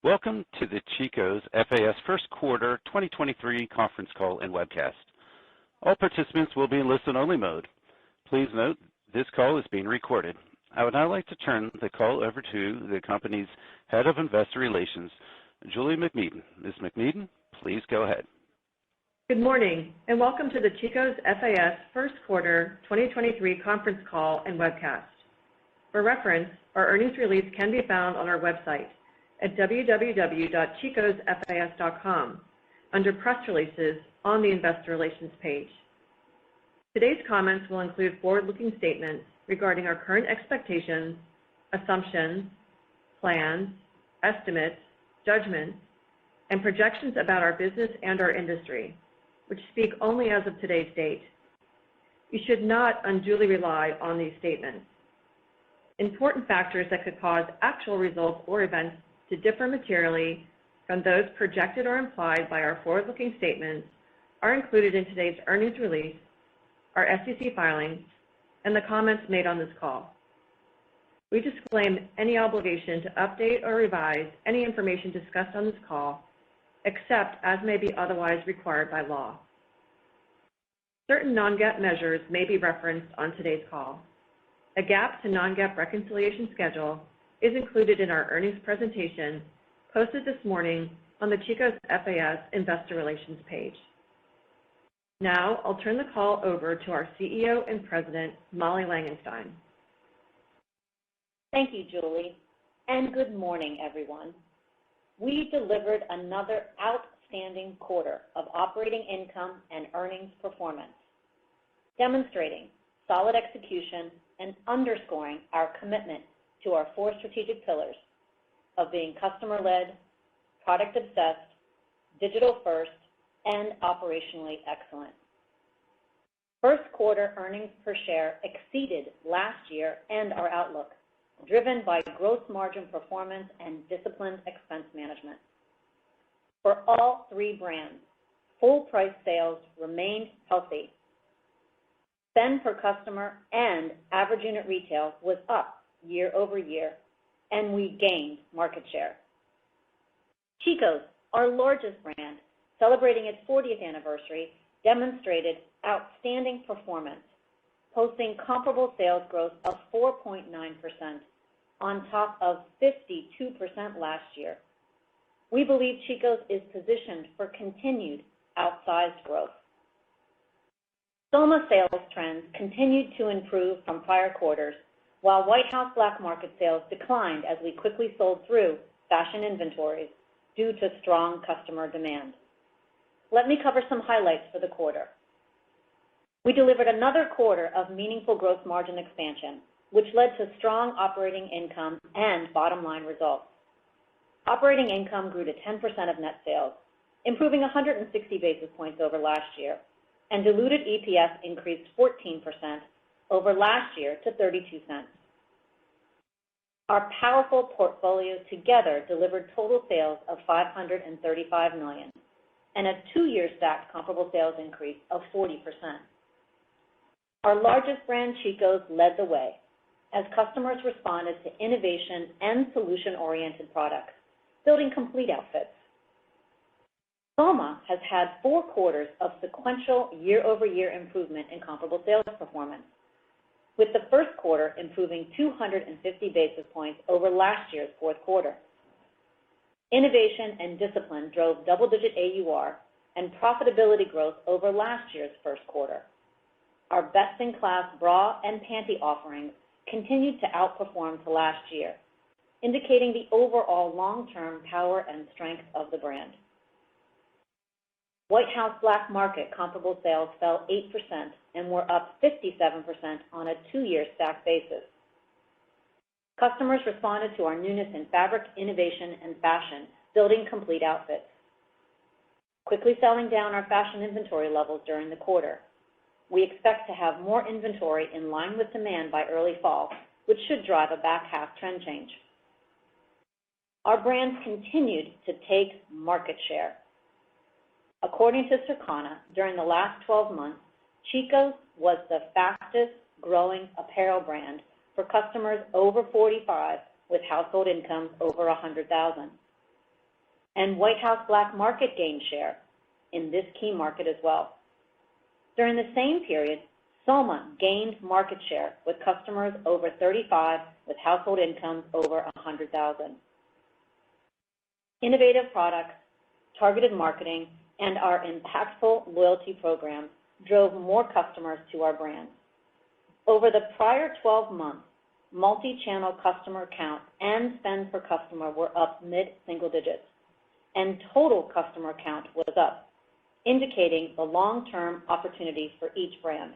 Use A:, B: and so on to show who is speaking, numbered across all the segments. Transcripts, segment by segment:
A: Welcome to the Chico's FAS First Quarter 2023 conference call and webcast. All participants will be in listen-only mode. Please note this call is being recorded. I would now like to turn the call over to the company's Head of Investor Relations, Julie MacMedan. Ms. MacMedan, please go ahead.
B: Good morning, and welcome to the Chico's FAS First Quarter 2023 conference call and webcast. For reference, our earnings release can be found on our website at www.chicosfas.com under Press Releases on the Investor Relations page. Today's comments will include forward-looking statements regarding our current expectations, assumptions, plans, estimates, judgments, and projections about our business and our industry, which speak only as of today's date. You should not unduly rely on these statements. Important factors that could cause actual results or events to differ materially from those projected or implied by our forward-looking statements are included in today's earnings release, our SEC filings, and the comments made on this call. We disclaim any obligation to update or revise any information discussed on this call, except as may be otherwise required by law. Certain non-GAAP measures may be referenced on today's call. A GAAP to non-GAAP reconciliation schedule is included in our earnings presentation posted this morning on the Chico's FAS Investor Relations page. Now, I'll turn the call over to our CEO and President, Molly Langenstein.
C: Thank you, Julie, and good morning, everyone. We delivered another outstanding quarter of operating income and earnings performance, demonstrating solid execution and underscoring our commitment to our four strategic pillars of being customer-led, product-obsessed, digital-first, and operationally excellent. First quarter earnings per share exceeded last year and our outlook, driven by gross margin performance and disciplined expense management. For all three brands, full price sales remained healthy. Spend per customer and average unit retail was up year over year, and we gained market share. Chico's, our largest brand, celebrating its 40th anniversary, demonstrated outstanding performance, posting comparable sales growth of 4.9% on top of 52% last year. We believe Chico's is positioned for continued outsized growth. Soma sales trends continued to improve from prior quarters, while White House Black Market sales declined as we quickly sold through fashion inventories due to strong customer demand. Let me cover some highlights for the quarter. We delivered another quarter of meaningful gross margin expansion, which led to strong operating income and bottom line results. Operating income grew to 10% of net sales, improving 160 basis points over last year, and diluted EPS increased 14% over last year to 32 cents. Our powerful portfolio together delivered total sales of $535 million and a two-year stacked comparable sales increase of 40%. Our largest brand, Chico's, led the way as customers responded to innovation and solution-oriented products, building complete outfits. Soma has had 4 quarters of sequential year-over-year improvement in comparable sales performance, with the first quarter improving 250 basis points over last year's fourth quarter. Innovation and discipline drove double-digit AUR and profitability growth over last year's first quarter. Our best-in-class bra and panty offerings continued to outperform to last year, indicating the overall long-term power and strength of the brand. White House Black Market comparable sales fell 8% and were up 57% on a 2-year stack basis. Customers responded to our newness in fabric, innovation, and fashion, building complete outfits. Quickly selling down our fashion inventory levels during the quarter. We expect to have more inventory in line with demand by early fall, which should drive a back half trend change. Our brands continued to take market share. According to Circana, during the last 12 months, Chico's was the fastest growing apparel brand for customers over 45 with household incomes over $100,000. and White House Black Market gained share in this key market as well. During the same period, Soma gained market share with customers over 35 with household incomes over 100,000. Innovative products, targeted marketing, and our impactful loyalty program drove more customers to our brand. Over the prior 12 months, multi-channel customer count and spend per customer were up mid-single digits, and total customer count was up, indicating the long-term opportunity for each brand.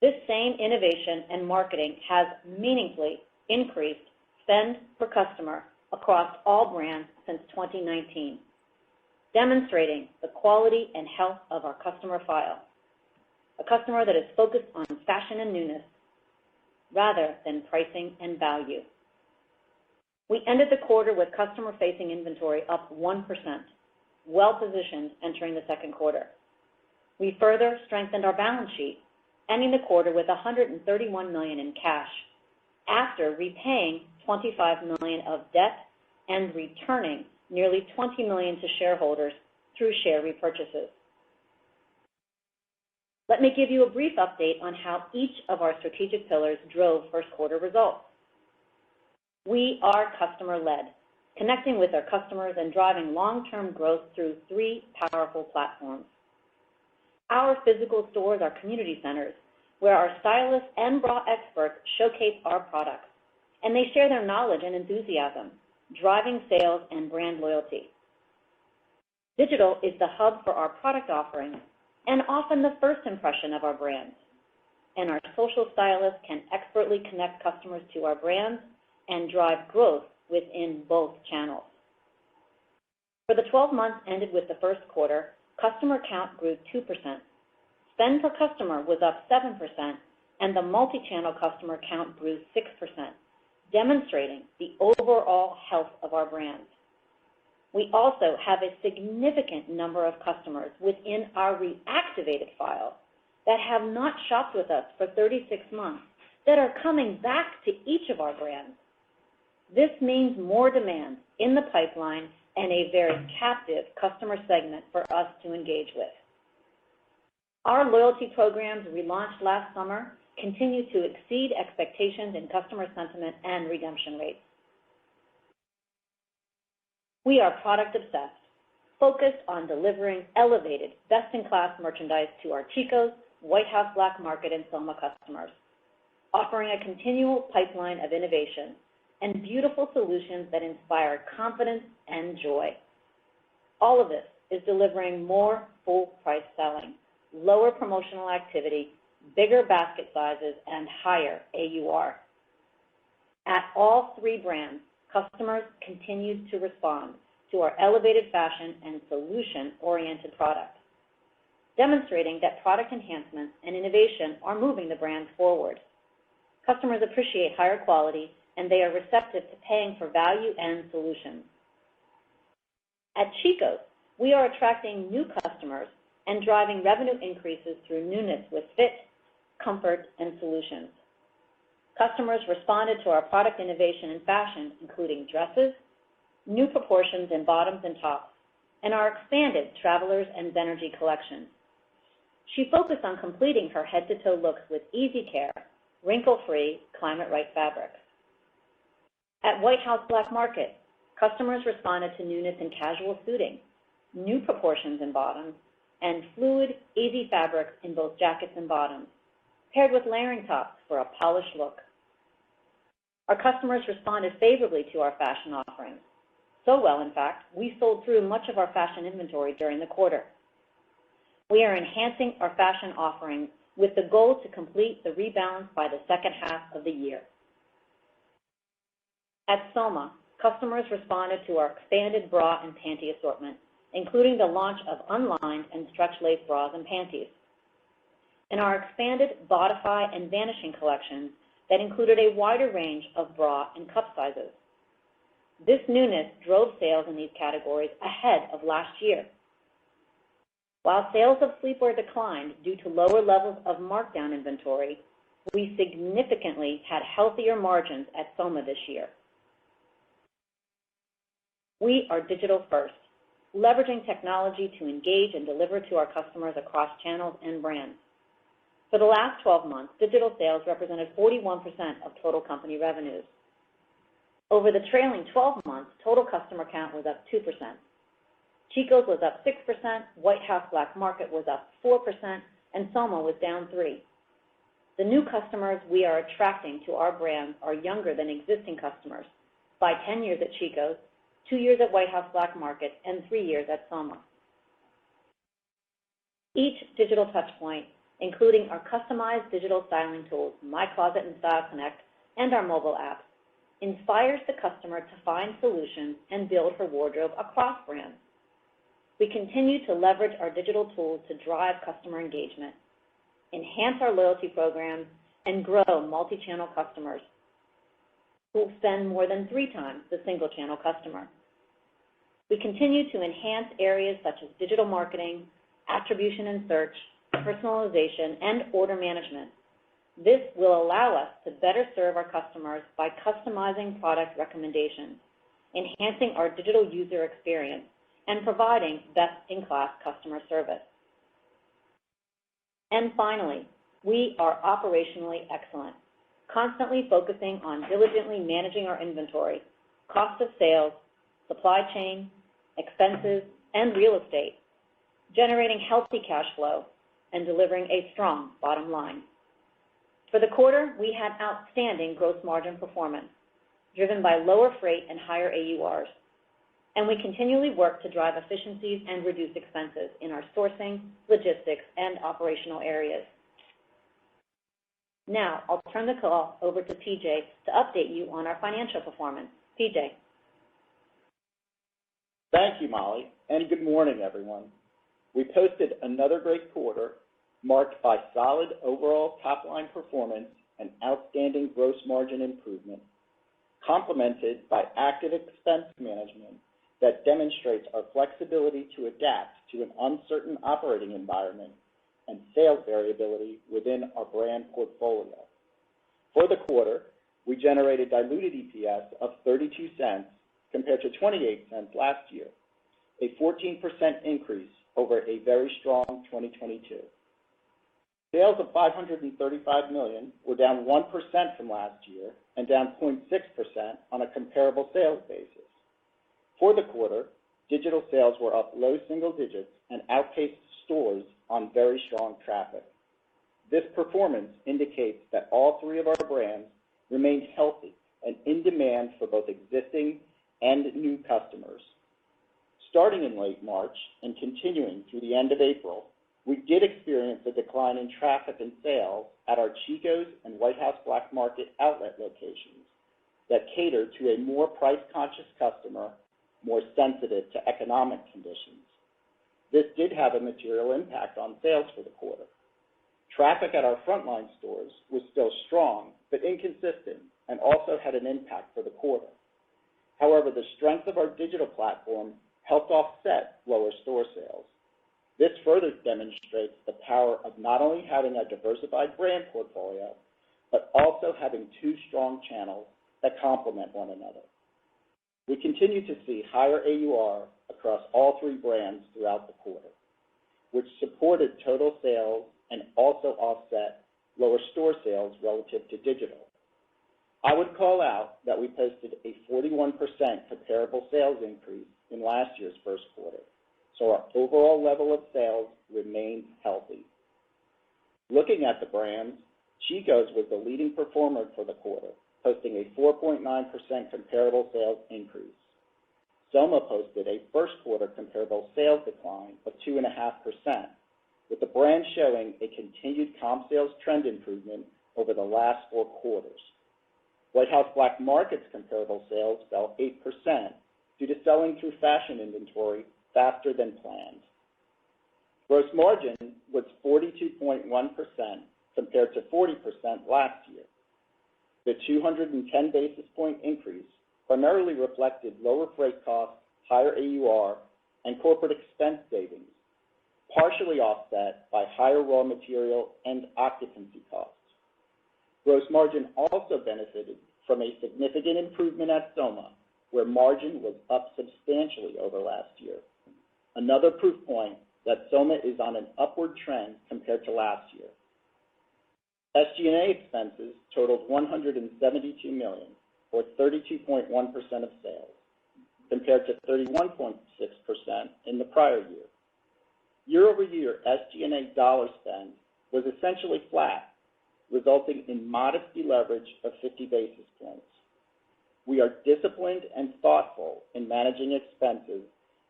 C: This same innovation and marketing has meaningfully increased spend per customer across all brands since 2019, demonstrating the quality and health of our customer file, a customer that is focused on fashion and newness rather than pricing and value. We ended the quarter with customer-facing inventory up 1%, well-positioned entering the second quarter. We further strengthened our balance sheet, ending the quarter with $131 million in cash, after repaying $25 million of debt and returning nearly $20 million to shareholders through share repurchases. Let me give you a brief update on how each of our strategic pillars drove first quarter results. We are customer-led, connecting with our customers and driving long-term growth through three powerful platforms. Our physical stores are community centers where our stylists and bra experts showcase our products, and they share their knowledge and enthusiasm, driving sales and brand loyalty. Digital is the hub for our product offerings and often the first impression of our brands, and our social stylists can expertly connect customers to our brands and drive growth within both channels. For the 12 months ended with the first quarter, customer count grew 2%. Spend per customer was up 7%, and the multi-channel customer count grew 6%, demonstrating the overall health of our brands. We also have a significant number of customers within our reactivated file that have not shopped with us for 36 months that are coming back to each of our brands. This means more demand in the pipeline and a very captive customer segment for us to engage with. Our loyalty programs we launched last summer continue to exceed expectations in customer sentiment and redemption rates. We are product obsessed, focused on delivering elevated, best-in-class merchandise to our Chico's, White House Black Market, and Soma customers, offering a continual pipeline of innovation and beautiful solutions that inspire confidence and joy. All of this is delivering more full-price selling, lower promotional activity, bigger basket sizes, and higher AUR. At all three brands, customers continued to respond to our elevated fashion and solution-oriented product, demonstrating that product enhancements and innovation are moving the brands forward. Customers appreciate higher quality, and they are receptive to paying for value and solutions. At Chico, we are attracting new customers and driving revenue increases through newness with fit, comfort, and solutions. Customers responded to our product innovation and fashion, including dresses, new proportions in bottoms and tops, and our expanded Travelers and Zenergy collection. She focused on completing her head-to-toe looks with easy care, wrinkle-free, climate-right fabrics. At White House Black Market, customers responded to newness in casual suiting, new proportions in bottoms, and fluid, easy fabrics in both jackets and bottoms, paired with layering tops for a polished look. Our customers responded favorably to our fashion offerings. So well, in fact, we sold through much of our fashion inventory during the quarter. We are enhancing our fashion offerings with the goal to complete the rebalance by the second half of the year. At Soma, customers responded to our expanded bra and panty assortment, including the launch of unlined and stretch lace bras and panties, and our expanded Bodify and Vanishing collections that included a wider range of bra and cup sizes. This newness drove sales in these categories ahead of last year. While sales of sleepwear declined due to lower levels of markdown inventory, we significantly had healthier margins at Soma this year. We are digital first, leveraging technology to engage and deliver to our customers across channels and brands. For the last 12 months, digital sales represented 41% of total company revenues. Over the trailing 12 months, total customer count was up 2%. Chico's was up 6%, White House Black Market was up 4%, and Soma was down 3%. The new customers we are attracting to our brand are younger than existing customers by 10 years at Chico's, 2 years at White House Black Market, and 3 years at Soma. Each digital touchpoint, including our customized digital styling tools, My Closet and Style Connect, and our mobile apps, inspires the customer to find solutions and build her wardrobe across brands. We continue to leverage our digital tools to drive customer engagement, enhance our loyalty programs, and grow multi-channel customers who will spend more than 3 times the single-channel customer. We continue to enhance areas such as digital marketing, attribution and search, personalization, and order management. This will allow us to better serve our customers by customizing product recommendations, enhancing our digital user experience, and providing best-in-class customer service. And finally, we are operationally excellent, constantly focusing on diligently managing our inventory, cost of sales, supply chain, expenses, and real estate, generating healthy cash flow, and delivering a strong bottom line. For the quarter, we had outstanding gross margin performance, driven by lower freight and higher AURs, and we continually work to drive efficiencies and reduce expenses in our sourcing, logistics, and operational areas. Now, I'll turn the call over to PJ to update you on our financial performance. PJ.
D: Thank you, Molly, and good morning, everyone. We posted another great quarter marked by solid overall top-line performance and outstanding gross margin improvement, complemented by active expense management that demonstrates our flexibility to adapt to an uncertain operating environment and sales variability within our brand portfolio. For the quarter, we generated diluted EPS of 32 cents compared to 28 cents last year, a 14% increase over a very strong 2022. Sales of $535 million were down 1% from last year and down 0.6% on a comparable sales basis. For the quarter, digital sales were up low single digits and outpaced stores on very strong traffic. This performance indicates that all 3 of our brands remained healthy and in demand for both existing and new customers. Starting in late March and continuing through the end of April, we did experience a decline in traffic and sales at our Chico's and White House Black Market outlet locations that cater to a more price-conscious customer, more sensitive to economic conditions. This did have a material impact on sales for the quarter. Traffic at our frontline stores was still strong but inconsistent and also had an impact for the quarter. However, the strength of our digital platform helped offset lower store sales. This further demonstrates the power of not only having a diversified brand portfolio, but also having 2 strong channels that complement one another. We continue to see higher AUR across all 3 brands throughout the quarter, which supported total sales and also offset lower store sales relative to digital. I would call out that we posted a 41% comparable sales increase in last year's first quarter, so our overall level of sales remains healthy. Looking at the brands, Chico's was the leading performer for the quarter, posting a 4.9% comparable sales increase. Soma posted a first quarter comparable sales decline of 2.5%, with the brand showing a continued comp sales trend improvement over the last 4 quarters. White House Black Market's comparable sales fell 8% due to selling through fashion inventory faster than planned. Gross margin was 42.1% compared to 40% last year. The 210 basis point increase primarily reflected lower freight costs, higher AUR, and corporate expense savings, partially offset by higher raw material and occupancy costs. Gross margin also benefited from a significant improvement at Soma, where margin was up substantially over last year. Another proof point that Soma is on an upward trend compared to last year. SG&A expenses totaled $172 million, or 32.1% of sales, compared to 31.6% in the prior year. Year-over-year SG&A dollar spend was essentially flat, resulting in modest deleverage of 50 basis points. We are disciplined and thoughtful in managing expenses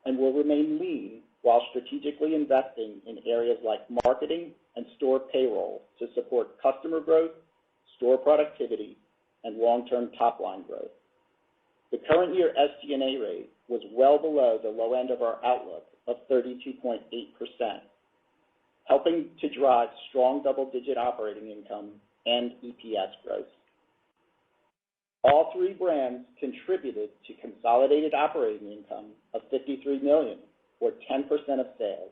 D: and will remain lean while strategically investing in areas like marketing and store payroll to support customer growth, store productivity, and long-term top-line growth. The current year SG&A rate was well below the low end of our outlook of 32.8%, helping to drive strong double-digit operating income and EPS growth. All three brands contributed to consolidated operating income of $53 million, or 10% of sales,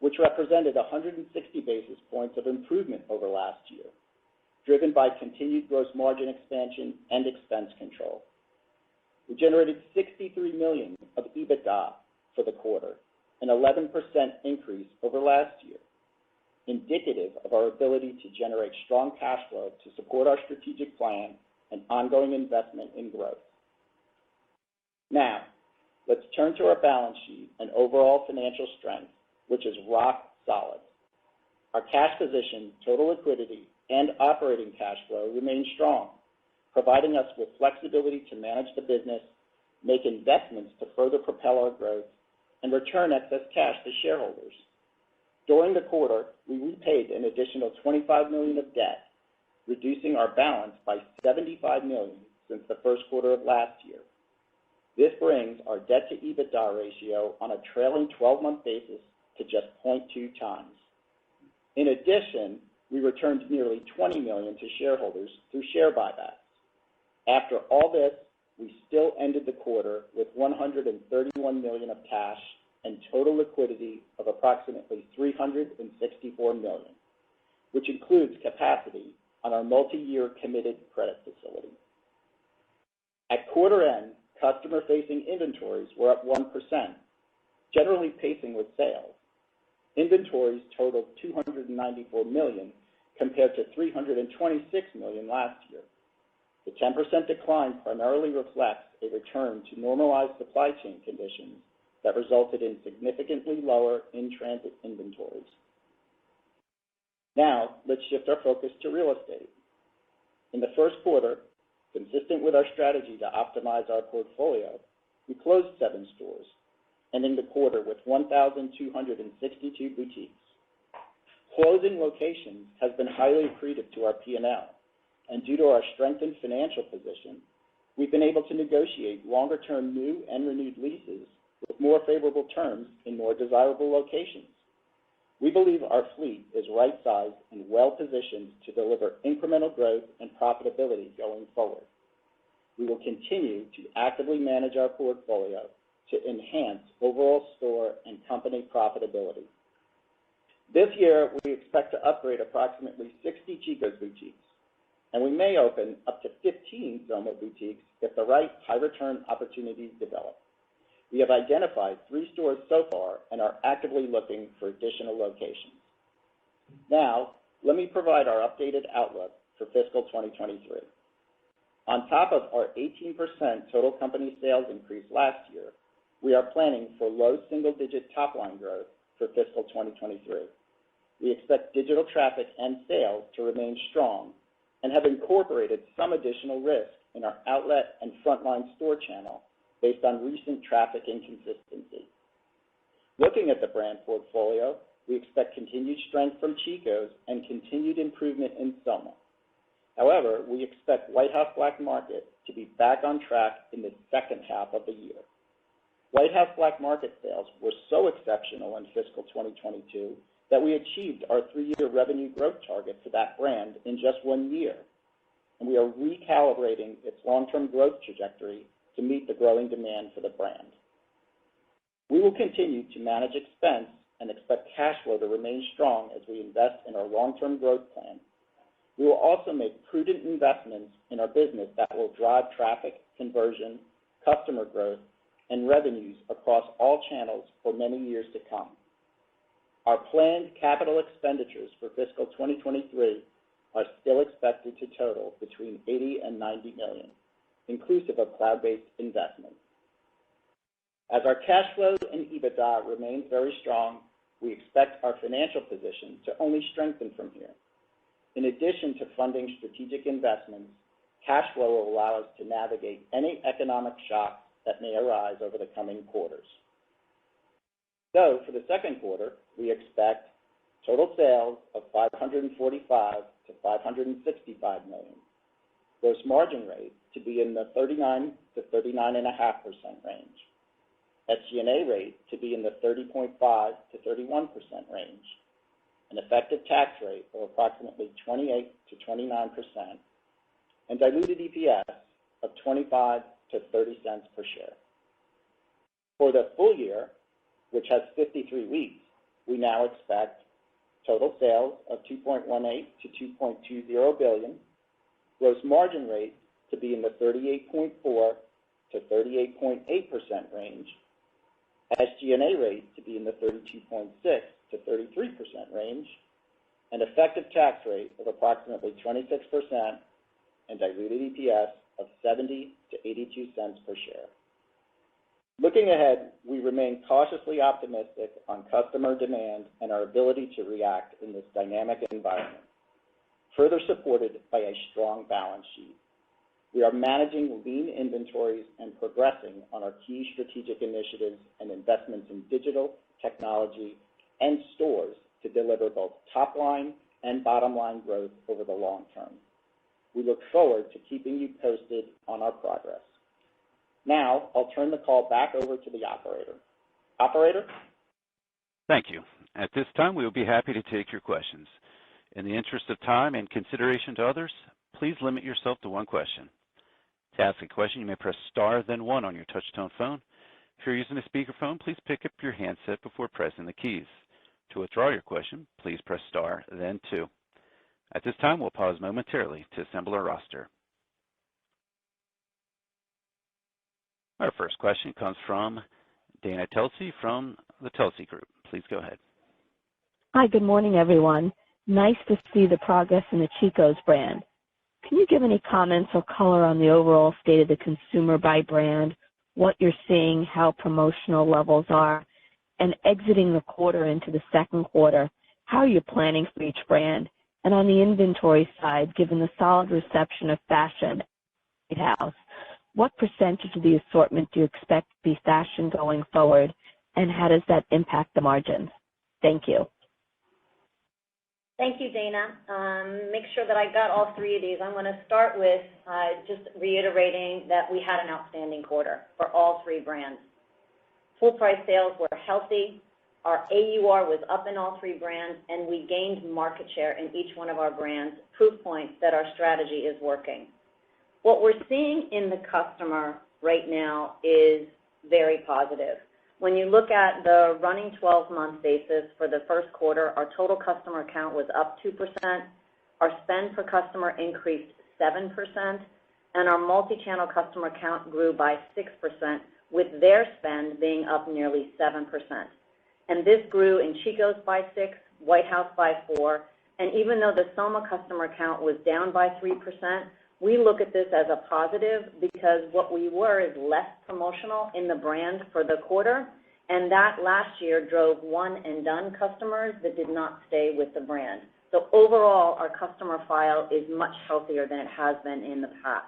D: which represented 160 basis points of improvement over last year, driven by continued gross margin expansion and expense control. We generated $63 million of EBITDA for the quarter, an 11% increase over last year, indicative of our ability to generate strong cash flow to support our strategic plan and ongoing investment in growth. Now, let's turn to our balance sheet and overall financial strength, which is rock solid. Our cash position, total liquidity, and operating cash flow remain strong, providing us with flexibility to manage the business, make investments to further propel our growth, and return excess cash to shareholders. During the quarter, we repaid an additional $25 million of debt, reducing our balance by $75 million since the first quarter of last year. This brings our debt-to-EBITDA ratio on a trailing 12-month basis to just 0.2 times. In addition, we returned nearly $20 million to shareholders through share buybacks. After all this, we still ended the quarter with $131 million of cash and total liquidity of approximately $364 million, which includes capacity on our multi-year committed credit facility. At quarter end, customer-facing inventories were up 1%, generally pacing with sales. Inventories totaled $294 million compared to $326 million last year. The 10% decline primarily reflects a return to normalized supply chain conditions that resulted in significantly lower in-transit inventories. Now, let's shift our focus to real estate. In the first quarter, consistent with our strategy to optimize our portfolio, we closed 7 stores, ending the quarter with 1,262 boutiques. Closing locations has been highly accretive to our P&L, and due to our strengthened financial position, we've been able to negotiate longer-term new and renewed leases with more favorable terms in more desirable locations. We believe our fleet is right-sized and well-positioned to deliver incremental growth and profitability going forward. We will continue to actively manage our portfolio to enhance overall store and company profitability. This year, we expect to upgrade approximately 60 Chico's boutiques, and we may open up to 15 Soma boutiques if the right high-return opportunities develop. We have identified 3 stores so far and are actively looking for additional locations. Now, let me provide our updated outlook for fiscal 2023. On top of our 18% total company sales increase last year, we are planning for low single-digit top-line growth for fiscal 2023. We expect digital traffic and sales to remain strong and have incorporated some additional risk in our outlet and frontline store channel based on recent traffic inconsistency. Looking at the brand portfolio, we expect continued strength from Chico's and continued improvement in Soma. However, we expect White House Black Market to be back on track in the second half of the year. White House Black Market sales were so exceptional in fiscal 2022 that we achieved our 3-year revenue growth target for that brand in just 1 year, and we are recalibrating its long-term growth trajectory to meet the growing demand for the brand. We will continue to manage expense and expect cash flow to remain strong as we invest in our long-term growth plan. We will also make prudent investments in our business that will drive traffic, conversion, customer growth, and revenues across all channels for many years to come. Our planned capital expenditures for fiscal 2023 are still expected to total between $80 and $90 million, inclusive of cloud-based investments. As our cash flow and EBITDA remain very strong, we expect our financial position to only strengthen from here. In addition to funding strategic investments, cash flow will allow us to navigate any economic shocks that may arise over the coming quarters. So, for the second quarter, we expect total sales of $545 to $565 million, gross margin rate to be in the 39 to 39.5% range, SG&A rate to be in the 30.5 to 31% range, an effective tax rate of approximately 28 to 29%, and diluted EPS of 25 to 30 cents per share. For the full year, which has 53 weeks, we now expect total sales of $2.18 to $2.20 billion, gross margin rate to be in the 38.4 to 38.8% range, SG&A rate to be in the 32.6 to 33% range, an effective tax rate of approximately 26%, and diluted EPS of 70 to 82 cents per share. Looking ahead, we remain cautiously optimistic on customer demand and our ability to react in this dynamic environment, further supported by a strong balance sheet. We are managing lean inventories and progressing on our key strategic initiatives and investments in digital, technology, and stores to deliver both top-line and bottom-line growth over the long term. We look forward to keeping you posted on our progress. Now, I'll turn the call back over to the operator. Operator?
A: Thank you. At this time, we will be happy to take your questions. In the interest of time and consideration to others, please limit yourself to one question. To ask a question, you may press star, then one on your touch-tone phone. If you're using a speakerphone, please pick up your handset before pressing the keys. To withdraw your question, please press star, then two. At this time, we'll pause momentarily to assemble our roster. Our first question comes from Dana Telsey from the Telsey Group. Please go ahead.
E: Hi, good morning, everyone. Nice to see the progress in the Chico's brand. Can you give any comments or color on the overall state of the consumer by brand, what you're seeing, how promotional levels are, and exiting the quarter into the second quarter, how are you planning for each brand? And on the inventory side, given the solid reception of fashion at White House, what percentage of the assortment do you expect to be fashion going forward, and how does that impact the margins? Thank you.
C: Thank you, Dana. Make sure that I got all three of these. I'm going to start with just reiterating that we had an outstanding quarter for all three brands. Full price sales were healthy. Our AUR was up in all three brands, and we gained market share in each one of our brands, proof points that our strategy is working. What we're seeing in the customer right now is very positive. When you look at the running 12-month basis for the first quarter, our total customer count was up 2%, our spend per customer increased 7%, and our multi-channel customer count grew by 6%, with their spend being up nearly 7%. And this grew in Chico's by 6%, White House by 4%, and even though the Soma customer count was down by 3%, we look at this as a positive because what we were is less promotional in the brand for the quarter, and that last year drove one-and-done customers that did not stay with the brand. So overall, our customer file is much healthier than it has been in the past.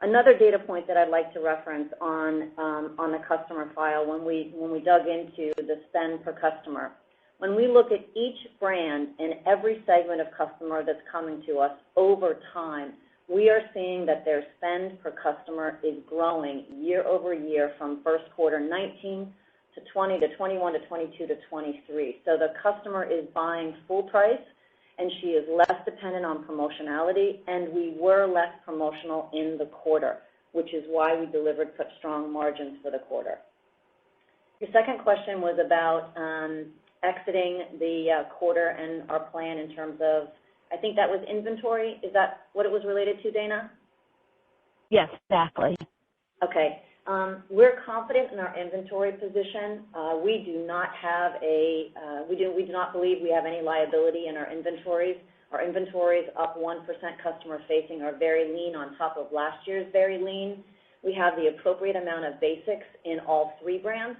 C: Another data point that I'd like to reference on the customer file when we dug into the spend per customer, when we look at each brand and every segment of customer that's coming to us over time, we are seeing that their spend per customer is growing year over year from first quarter 19 to 20 to 21 to 22 to 23. So the customer is buying full price, and she is less dependent on promotionality, and we were less promotional in the quarter, which is why we delivered such strong margins for the quarter. Your second question was about exiting the quarter and our plan in terms of, I think that was inventory. Is that what it was related to, Dana?
E: Yes, exactly.
C: Okay. We're confident in our inventory position. We do not believe we have any liability in our inventories. Our inventories up 1% customer facing are very lean on top of last year's very lean. We have the appropriate amount of basics in all three brands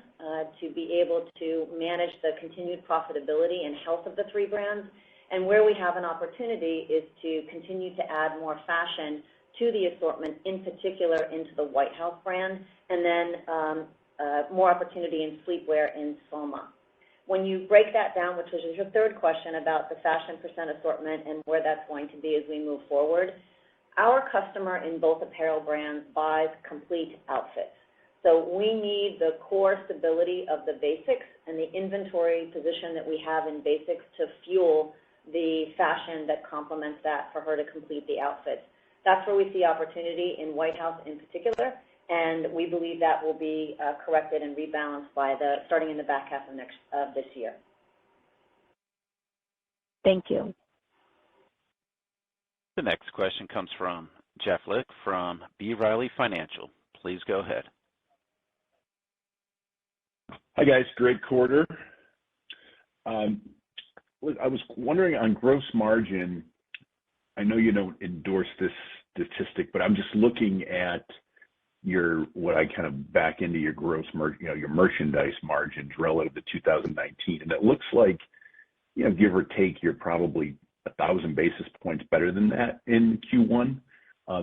C: to be able to manage the continued profitability and health of the three brands. And where we have an opportunity is to continue to add more fashion to the assortment, in particular into the White House brand, and then more opportunity in sleepwear in Soma. When you break that down, which was your third question about the fashion percent assortment and where that's going to be as we move forward, our customer in both apparel brands buys complete outfits. So we need the core stability of the basics and the inventory position that we have in basics to fuel the fashion that complements that for her to complete the outfits. That's where we see opportunity in White House in particular, and we believe that will be corrected and rebalanced by starting in the back half of this year.
E: Thank you.
A: The next question comes from Jeff Lick from B. Riley Financial. Please go ahead.
F: Hi, guys. Great quarter. I was wondering on gross margin, I know you don't endorse this statistic, but I'm just looking at what I kind of back into your gross margin, your merchandise margins relative to 2019. And it looks like, give or take, you're probably 1,000 basis points better than that in Q1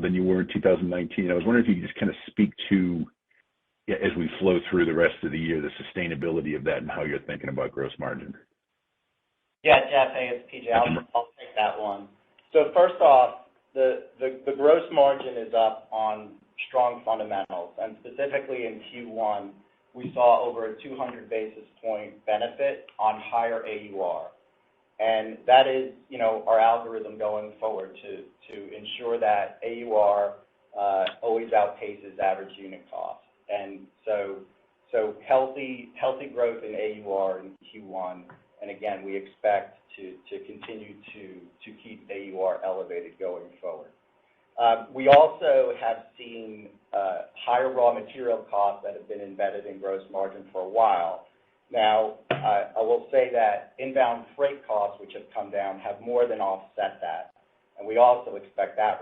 F: than you were in 2019. I was wondering if you could just kind of speak to, as we flow through the rest of the year, the sustainability of that and how you're thinking about gross margin.
D: Yeah, Jeff, hey, it's PJ. I'll take that one. So first off, the gross margin is up on strong fundamentals, and specifically in Q1, we saw over a 200 basis point benefit on higher AUR. And that is, our algorithm going forward to ensure that AUR always outpaces average unit cost. And so healthy growth in AUR in Q1, and again, we expect to continue to keep AUR elevated going forward. We also have seen higher raw material costs that have been embedded in gross margin for a while. Now, I will say that inbound freight costs, which have come down, have more than offset that. And we also expect that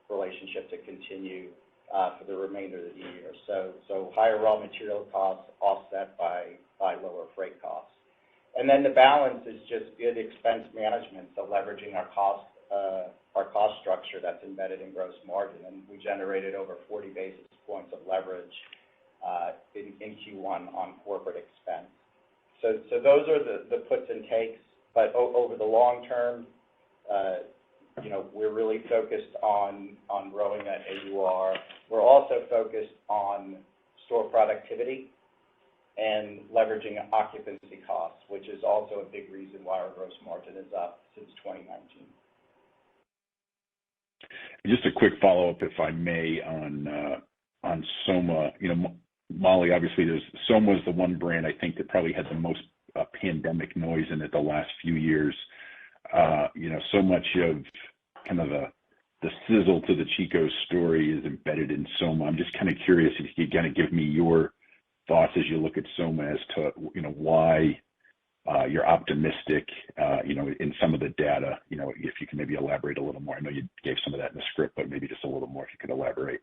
D: relationship to continue for the remainder of the year. So higher raw material costs offset by lower freight costs. And then the balance is just good expense management, so leveraging our cost structure that's embedded in gross margin. And we generated over 40 basis points of leverage in Q1 on corporate expense. So those are the puts and takes. But over the long term, we're really focused on growing that AUR. We're also focused on store productivity and leveraging occupancy costs, which is also a big reason why our gross margin is up since 2019.
F: Just a quick follow-up, if I may, on Soma. Molly, obviously, Soma is the one brand I think that probably had the most pandemic noise in it the last few years. So much of kind of the sizzle to the Chico story is embedded in Soma. I'm just kind of curious if you could kind of give me your thoughts as you look at Soma as to, why you're optimistic, in some of the data, if you can maybe elaborate a little more. I know you gave some of that in the script, but maybe just a little more if you could elaborate.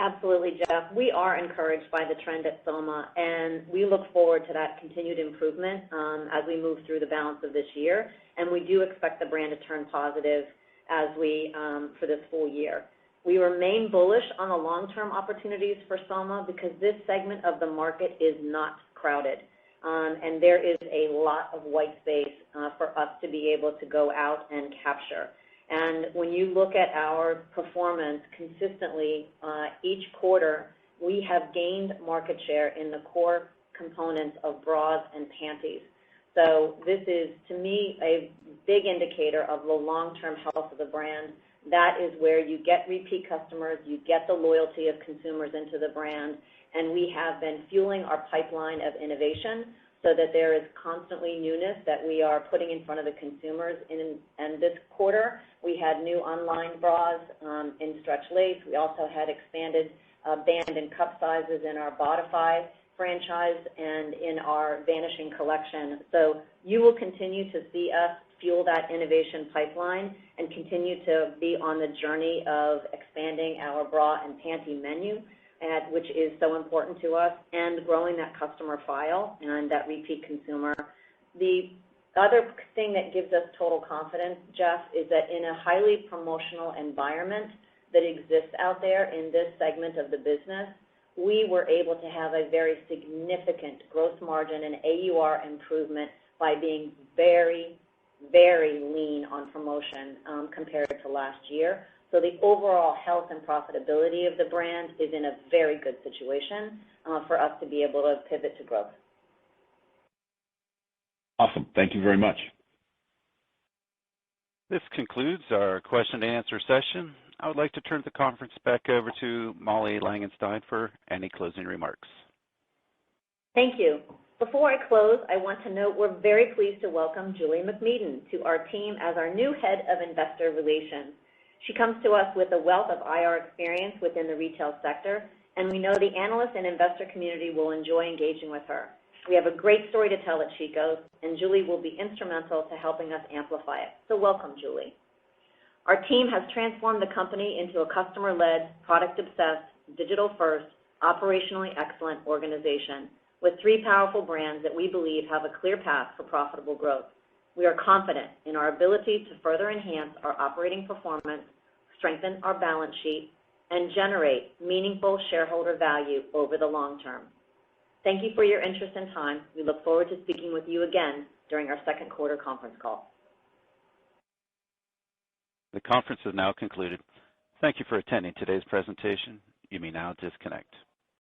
C: Absolutely, Jeff. We are encouraged by the trend at Soma, and we look forward to that continued improvement as we move through the balance of this year. And we do expect the brand to turn positive as we for this full year. We remain bullish on the long-term opportunities for Soma because this segment of the market is not crowded, and there is a lot of white space for us to be able to go out and capture. And when you look at our performance consistently, each quarter, we have gained market share in the core components of bras and panties. So this is, to me, a big indicator of the long-term health of the brand. That is where you get repeat customers, you get the loyalty of consumers into the brand, and we have been fueling our pipeline of innovation so that there is constantly newness that we are putting in front of the consumers. And this quarter, we had new online bras in stretch lace. We also had expanded band and cup sizes in our Bodify franchise and in our Vanishing collection. So you will continue to see us fuel that innovation pipeline and continue to be on the journey of expanding our bra and panty menu, which is so important to us, and growing that customer file and that repeat consumer. The other thing that gives us total confidence, Jeff, is that in a highly promotional environment that exists out there in this segment of the business, we were able to have a very significant gross margin and AUR improvement by being very, very lean on promotion compared to last year. So the overall health and profitability of the brand is in a very good situation for us to be able to pivot to growth.
F: Awesome. Thank you very much.
A: This concludes our question and answer session. I would like to turn the conference back over to Molly Langenstein for any closing remarks.
C: Thank you. Before I close, I want to note we're very pleased to welcome Julie McMeeden to our team as our new head of investor relations. She comes to us with a wealth of IR experience within the retail sector, and we know the analyst and investor community will enjoy engaging with her. We have a great story to tell at Chico's, and Julie will be instrumental to helping us amplify it. So welcome, Julie. Our team has transformed the company into a customer-led, product-obsessed, digital-first, operationally excellent organization with 3 powerful brands that we believe have a clear path for profitable growth. We are confident in our ability to further enhance our operating performance, strengthen our balance sheet, and generate meaningful shareholder value over the long term. Thank you for your interest and time. We look forward to speaking with you again during our second quarter conference call.
A: The conference is now concluded. Thank you for attending today's presentation. You may now disconnect.